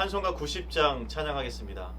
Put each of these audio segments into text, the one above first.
찬송가 90장 찬양하겠습니다.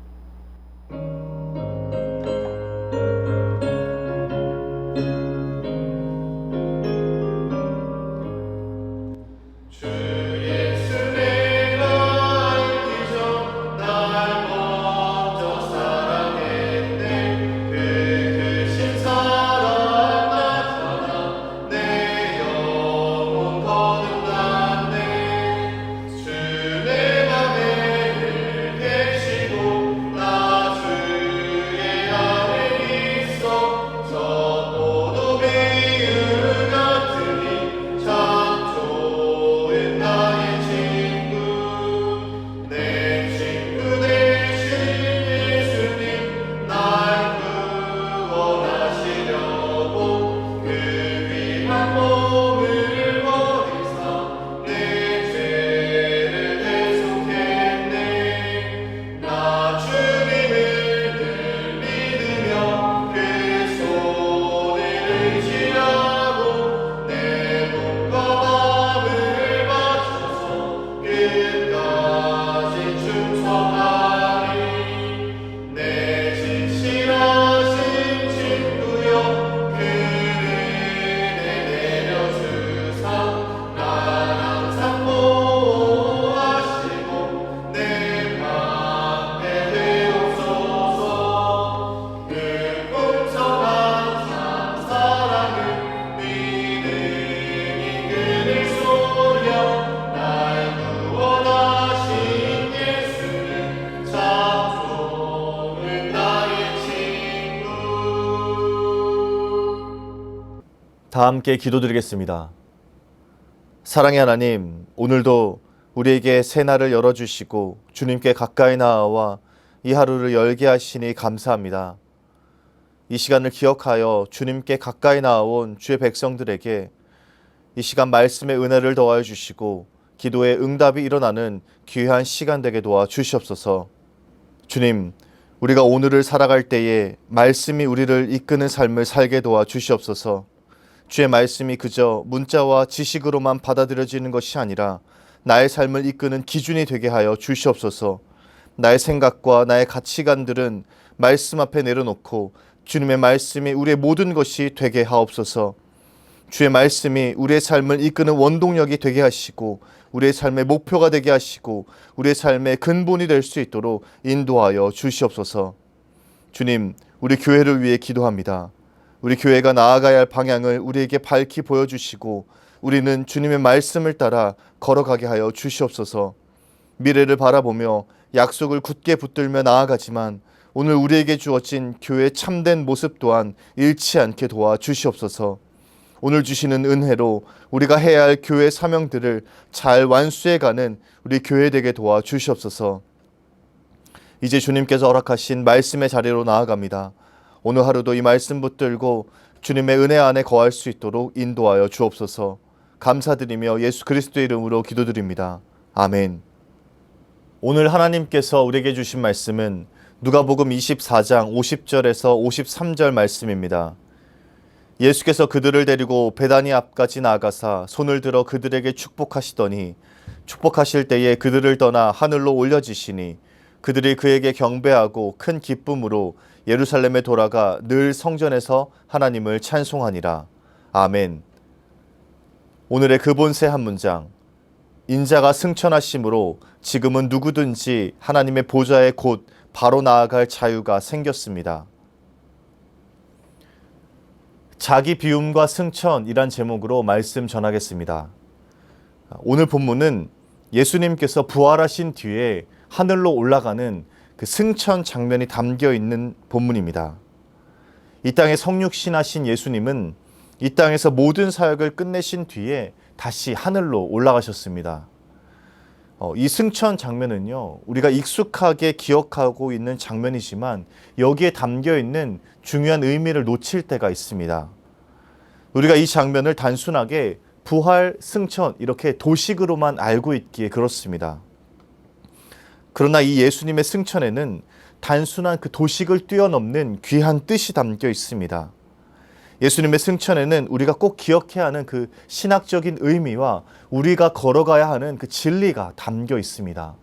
다 함께 기도드리겠습니다. 사랑의 하나님, 오늘도 우리에게 새 날을 열어주시고 주님께 가까이 나아와 이 하루를 열게 하시니 감사합니다. 이 시간을 기억하여 주님께 가까이 나아온 주의 백성들에게 이 시간 말씀의 은혜를 더하여 주시고 기도의 응답이 일어나는 귀한 시간 되게 도와 주시옵소서. 주님, 우리가 오늘을 살아갈 때에 말씀이 우리를 이끄는 삶을 살게 도와 주시옵소서. 주의 말씀이 그저 문자와 지식으로만 받아들여지는 것이 아니라 나의 삶을 이끄는 기준이 되게 하여 주시옵소서. 나의 생각과 나의 가치관들은 말씀 앞에 내려놓고 주님의 말씀이 우리의 모든 것이 되게 하옵소서. 주의 말씀이 우리의 삶을 이끄는 원동력이 되게 하시고 우리의 삶의 목표가 되게 하시고 우리의 삶의 근본이 될 수 있도록 인도하여 주시옵소서. 주님, 우리 교회를 위해 기도합니다. 우리 교회가 나아가야 할 방향을 우리에게 밝히 보여주시고 우리는 주님의 말씀을 따라 걸어가게 하여 주시옵소서. 미래를 바라보며 약속을 굳게 붙들며 나아가지만 오늘 우리에게 주어진 교회의 참된 모습 또한 잃지 않게 도와 주시옵소서. 오늘 주시는 은혜로 우리가 해야 할 교회 사명들을 잘 완수해가는 우리 교회 되게 도와 주시옵소서. 이제 주님께서 허락하신 말씀의 자리로 나아갑니다. 오늘 하루도 이 말씀 붙들고 주님의 은혜 안에 거할 수 있도록 인도하여 주옵소서. 감사드리며 예수 그리스도의 이름으로 기도드립니다. 아멘. 오늘 하나님께서 우리에게 주신 말씀은 누가복음 24장 50절에서 53절 말씀입니다. 예수께서 그들을 데리고 베다니 앞까지 나아가사 손을 들어 그들에게 축복하시더니 축복하실 때에 그들을 떠나 하늘로 올려지시니 그들이 그에게 경배하고 큰 기쁨으로 예루살렘에 돌아가 늘 성전에서 하나님을 찬송하니라. 아멘. 오늘의 근본세 한 문장. 인자가 승천하심으로 지금은 누구든지 하나님의 보좌에 곧 바로 나아갈 자유가 생겼습니다. 자기 비움과 승천이란 제목으로 말씀 전하겠습니다. 오늘 본문은 예수님께서 부활하신 뒤에 하늘로 올라가는 그 승천 장면이 담겨 있는 본문입니다. 이 땅에 성육신하신 예수님은 이 땅에서 모든 사역을 끝내신 뒤에 다시 하늘로 올라가셨습니다. 이 승천 장면은요, 우리가 익숙하게 기억하고 있는 장면이지만 여기에 담겨 있는 중요한 의미를 놓칠 때가 있습니다. 우리가 이 장면을 단순하게 부활, 승천 이렇게 도식으로만 알고 있기에 그렇습니다. 그러나 이 예수님의 승천에는 단순한 그 도식을 뛰어넘는 귀한 뜻이 담겨 있습니다. 예수님의 승천에는 우리가 꼭 기억해야 하는 그 신학적인 의미와 우리가 걸어가야 하는 그 진리가 담겨 있습니다.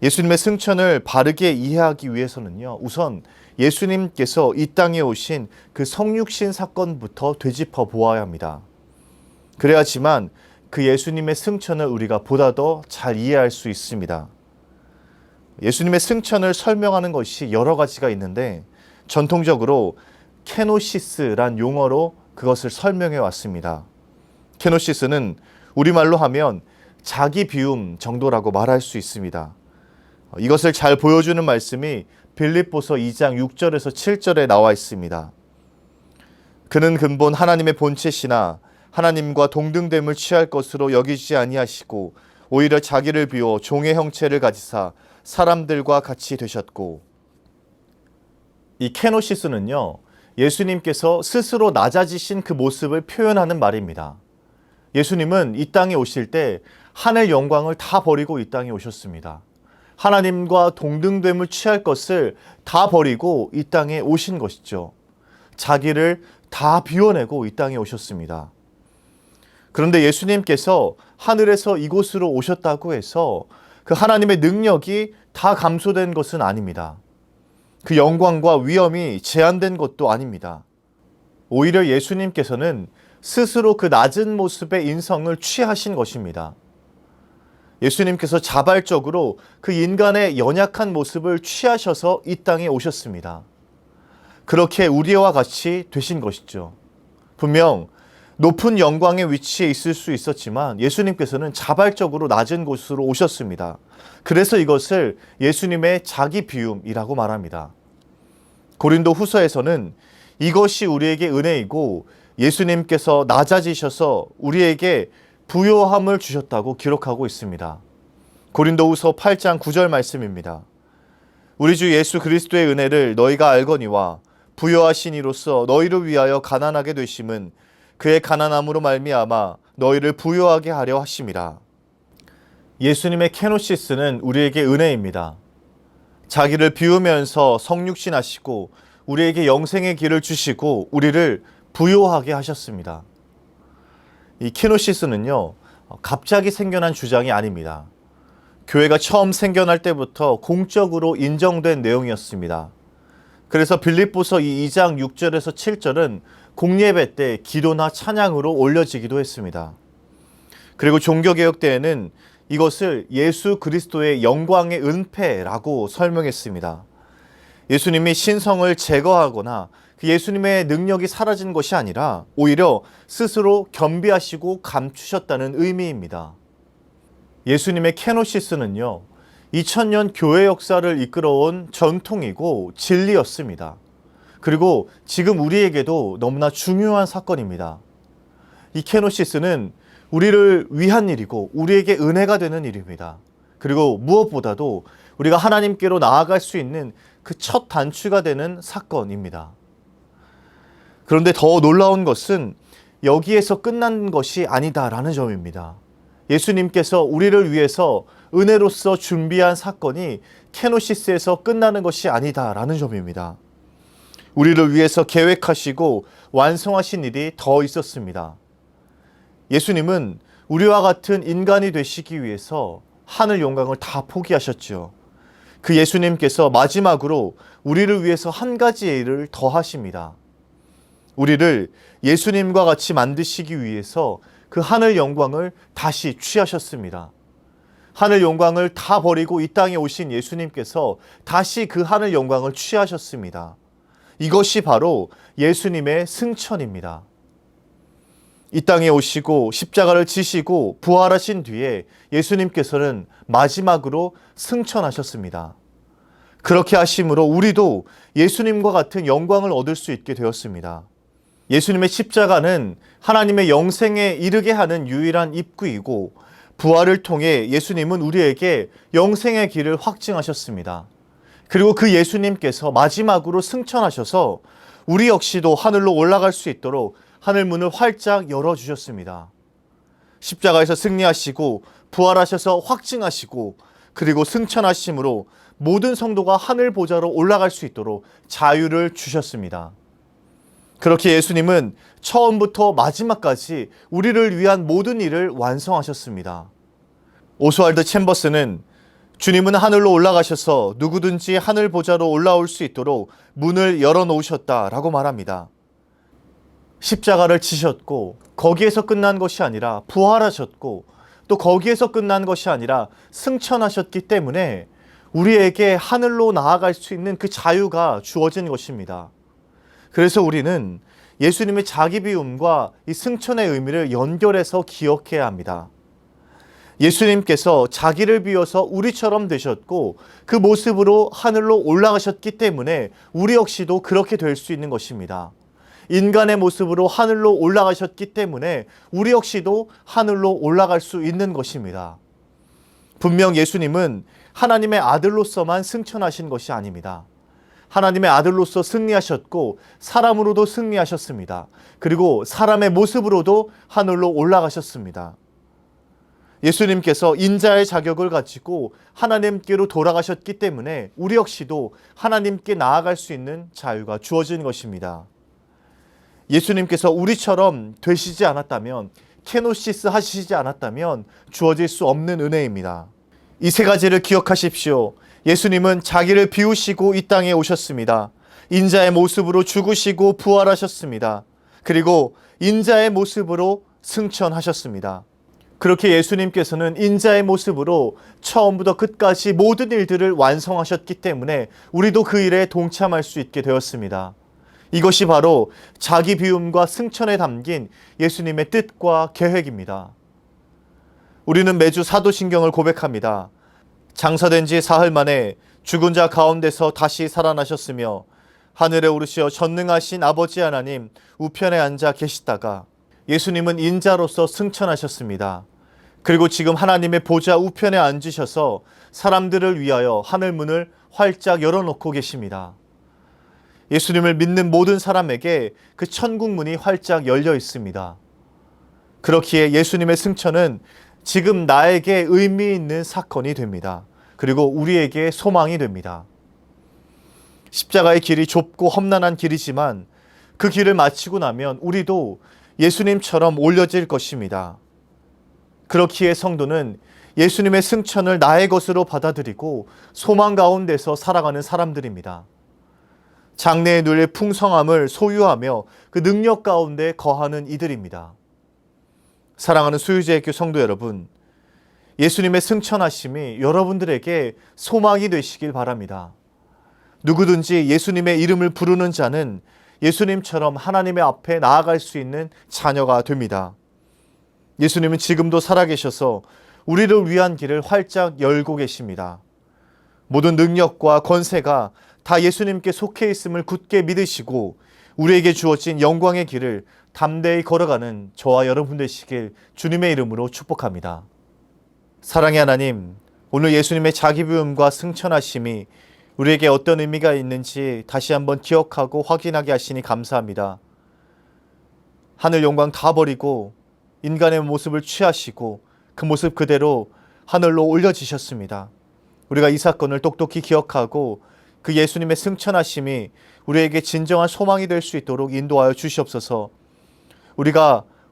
예수님의 승천을 바르게 이해하기 위해서는요, 우선 예수님께서 이 땅에 오신 그 성육신 사건부터 되짚어 보아야 합니다. 그래야지만 그 예수님의 승천을 우리가 보다 더 잘 이해할 수 있습니다. 예수님의 승천을 설명하는 것이 여러 가지가 있는데 전통적으로 케노시스란 용어로 그것을 설명해 왔습니다. 케노시스는 우리말로 하면 자기 비움 정도라고 말할 수 있습니다. 이것을 잘 보여주는 말씀이 빌립보서 2장 6절에서 7절에 나와 있습니다. 그는 근본 하나님의 본체시나 하나님과 동등됨을 취할 것으로 여기지 아니하시고 오히려 자기를 비워 종의 형체를 가지사 사람들과 같이 되셨고. 이 케노시스는요, 예수님께서 스스로 낮아지신 그 모습을 표현하는 말입니다. 예수님은 이 땅에 오실 때 하늘 영광을 다 버리고 이 땅에 오셨습니다. 하나님과 동등됨을 취할 것을 다 버리고 이 땅에 오신 것이죠. 자기를 다 비워내고 이 땅에 오셨습니다. 그런데 예수님께서 하늘에서 이곳으로 오셨다고 해서 그 하나님의 능력이 다 감소된 것은 아닙니다. 그 영광과 위엄이 제한된 것도 아닙니다. 오히려 예수님께서는 스스로 그 낮은 모습의 인성을 취하신 것입니다. 예수님께서 자발적으로 그 인간의 연약한 모습을 취하셔서 이 땅에 오셨습니다. 그렇게 우리와 같이 되신 것이죠. 분명 높은 영광의 위치에 있을 수 있었지만 예수님께서는 자발적으로 낮은 곳으로 오셨습니다. 그래서 이것을 예수님의 자기 비움이라고 말합니다. 고린도 후서에서는 이것이 우리에게 은혜이고 예수님께서 낮아지셔서 우리에게 부요함을 주셨다고 기록하고 있습니다. 고린도후서 8장 9절 말씀입니다. 우리 주 예수 그리스도의 은혜를 너희가 알거니와 부요하신 이로써 너희를 위하여 가난하게 되심은 그의 가난함으로 말미암아 너희를 부요하게 하려 하심이라. 예수님의 케노시스는 우리에게 은혜입니다. 자기를 비우면서 성육신하시고 우리에게 영생의 길을 주시고 우리를 부요하게 하셨습니다. 이 케노시스는요, 갑자기 생겨난 주장이 아닙니다. 교회가 처음 생겨날 때부터 공적으로 인정된 내용이었습니다. 그래서 빌립보서 2장 6절에서 7절은 공예배 때 기도나 찬양으로 올려지기도 했습니다. 그리고 종교개혁 때에는 이것을 예수 그리스도의 영광의 은폐라고 설명했습니다. 예수님이 신성을 제거하거나 예수님의 능력이 사라진 것이 아니라 오히려 스스로 겸비하시고 감추셨다는 의미입니다. 예수님의 케노시스는요, 2000년 교회 역사를 이끌어온 전통이고 진리였습니다. 그리고 지금 우리에게도 너무나 중요한 사건입니다. 이 케노시스는 우리를 위한 일이고 우리에게 은혜가 되는 일입니다. 그리고 무엇보다도 우리가 하나님께로 나아갈 수 있는 그 첫 단추가 되는 사건입니다. 그런데 더 놀라운 것은 여기에서 끝난 것이 아니다라는 점입니다. 예수님께서 우리를 위해서 은혜로서 준비한 사건이 케노시스에서 끝나는 것이 아니다라는 점입니다. 우리를 위해서 계획하시고 완성하신 일이 더 있었습니다. 예수님은 우리와 같은 인간이 되시기 위해서 하늘 영광을 다 포기하셨죠. 그 예수님께서 마지막으로 우리를 위해서 한 가지의 일을 더 하십니다. 우리를 예수님과 같이 만드시기 위해서 그 하늘 영광을 다시 취하셨습니다. 하늘 영광을 다 버리고 이 땅에 오신 예수님께서 다시 그 하늘 영광을 취하셨습니다. 이것이 바로 예수님의 승천입니다. 이 땅에 오시고 십자가를 지시고 부활하신 뒤에 예수님께서는 마지막으로 승천하셨습니다. 그렇게 하심으로 우리도 예수님과 같은 영광을 얻을 수 있게 되었습니다. 예수님의 십자가는 하나님의 영생에 이르게 하는 유일한 입구이고 부활을 통해 예수님은 우리에게 영생의 길을 확증하셨습니다. 그리고 그 예수님께서 마지막으로 승천하셔서 우리 역시도 하늘로 올라갈 수 있도록 하늘 문을 활짝 열어주셨습니다. 십자가에서 승리하시고 부활하셔서 확증하시고 그리고 승천하심으로 모든 성도가 하늘 보좌로 올라갈 수 있도록 자유를 주셨습니다. 그렇게 예수님은 처음부터 마지막까지 우리를 위한 모든 일을 완성하셨습니다. 오스왈드 챔버스는 주님은 하늘로 올라가셔서 누구든지 하늘 보좌로 올라올 수 있도록 문을 열어놓으셨다라고 말합니다. 십자가를 지셨고 거기에서 끝난 것이 아니라 부활하셨고 또 거기에서 끝난 것이 아니라 승천하셨기 때문에 우리에게 하늘로 나아갈 수 있는 그 자유가 주어진 것입니다. 그래서 우리는 예수님의 자기 비움과 이 승천의 의미를 연결해서 기억해야 합니다. 예수님께서 자기를 비워서 우리처럼 되셨고 그 모습으로 하늘로 올라가셨기 때문에 우리 역시도 그렇게 될 수 있는 것입니다. 인간의 모습으로 하늘로 올라가셨기 때문에 우리 역시도 하늘로 올라갈 수 있는 것입니다. 분명 예수님은 하나님의 아들로서만 승천하신 것이 아닙니다. 하나님의 아들로서 승리하셨고 사람으로도 승리하셨습니다. 그리고 사람의 모습으로도 하늘로 올라가셨습니다. 예수님께서 인자의 자격을 가지고 하나님께로 돌아가셨기 때문에 우리 역시도 하나님께 나아갈 수 있는 자유가 주어진 것입니다. 예수님께서 우리처럼 되시지 않았다면, 케노시스 하시지 않았다면 주어질 수 없는 은혜입니다. 이 세 가지를 기억하십시오. 예수님은 자기를 비우시고 이 땅에 오셨습니다. 인자의 모습으로 죽으시고 부활하셨습니다. 그리고 인자의 모습으로 승천하셨습니다. 그렇게 예수님께서는 인자의 모습으로 처음부터 끝까지 모든 일들을 완성하셨기 때문에 우리도 그 일에 동참할 수 있게 되었습니다. 이것이 바로 자기 비움과 승천에 담긴 예수님의 뜻과 계획입니다. 우리는 매주 사도신경을 고백합니다. 장사된 지 사흘 만에 죽은 자 가운데서 다시 살아나셨으며 하늘에 오르시어 전능하신 아버지 하나님 우편에 앉아 계시다가 예수님은 인자로서 승천하셨습니다. 그리고 지금 하나님의 보좌 우편에 앉으셔서 사람들을 위하여 하늘문을 활짝 열어놓고 계십니다. 예수님을 믿는 모든 사람에게 그 천국문이 활짝 열려 있습니다. 그렇기에 예수님의 승천은 지금 나에게 의미 있는 사건이 됩니다. 그리고 우리에게 소망이 됩니다. 십자가의 길이 좁고 험난한 길이지만 그 길을 마치고 나면 우리도 예수님처럼 올려질 것입니다. 그렇기에 성도는 예수님의 승천을 나의 것으로 받아들이고 소망 가운데서 살아가는 사람들입니다. 장래에 누릴 풍성함을 소유하며 그 능력 가운데 거하는 이들입니다. 사랑하는 수유제학교 성도 여러분, 예수님의 승천하심이 여러분들에게 소망이 되시길 바랍니다. 누구든지 예수님의 이름을 부르는 자는 예수님처럼 하나님의 앞에 나아갈 수 있는 자녀가 됩니다. 예수님은 지금도 살아계셔서 우리를 위한 길을 활짝 열고 계십니다. 모든 능력과 권세가 다 예수님께 속해 있음을 굳게 믿으시고 우리에게 주어진 영광의 길을 담대히 걸어가는 저와 여러분 되시길 주님의 이름으로 축복합니다. 사랑의 하나님, 오늘 예수님의 자기 비움과 승천하심이 우리에게 어떤 의미가 있는지 다시 한번 기억하고 확인하게 하시니 감사합니다. 하늘 영광 다 버리고 인간의 모습을 취하시고 그 모습 그대로 하늘로 올려지셨습니다. 우리가 이 사건을 똑똑히 기억하고 그 예수님의 승천하심이 우리에게 진정한 소망이 될 수 있도록 인도하여 주시옵소서.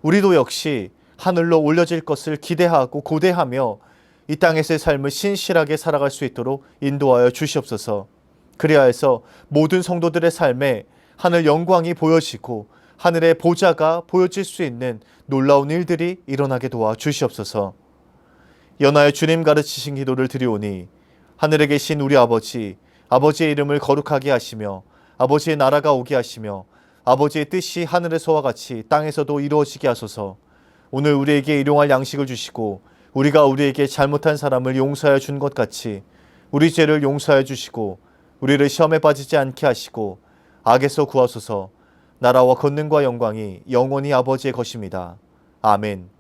우리도 역시 하늘로 올려질 것을 기대하고 고대하며 이 땅에서의 삶을 신실하게 살아갈 수 있도록 인도하여 주시옵소서. 그리하여 해서 모든 성도들의 삶에 하늘 영광이 보여지고 하늘의 보좌가 보여질 수 있는 놀라운 일들이 일어나게 도와 주시옵소서. 연하여 주님 가르치신 기도를 드리오니 하늘에 계신 우리 아버지, 아버지의 이름을 거룩하게 하시며 아버지의 나라가 오게 하시며 아버지의 뜻이 하늘에서와 같이 땅에서도 이루어지게 하소서. 오늘 우리에게 일용할 양식을 주시고 우리가 우리에게 잘못한 사람을 용서하여 준 것 같이 우리 죄를 용서하여 주시고 우리를 시험에 빠지지 않게 하시고 악에서 구하소서. 나라와 권능과 영광이 영원히 아버지의 것입니다. 아멘.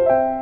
아멘.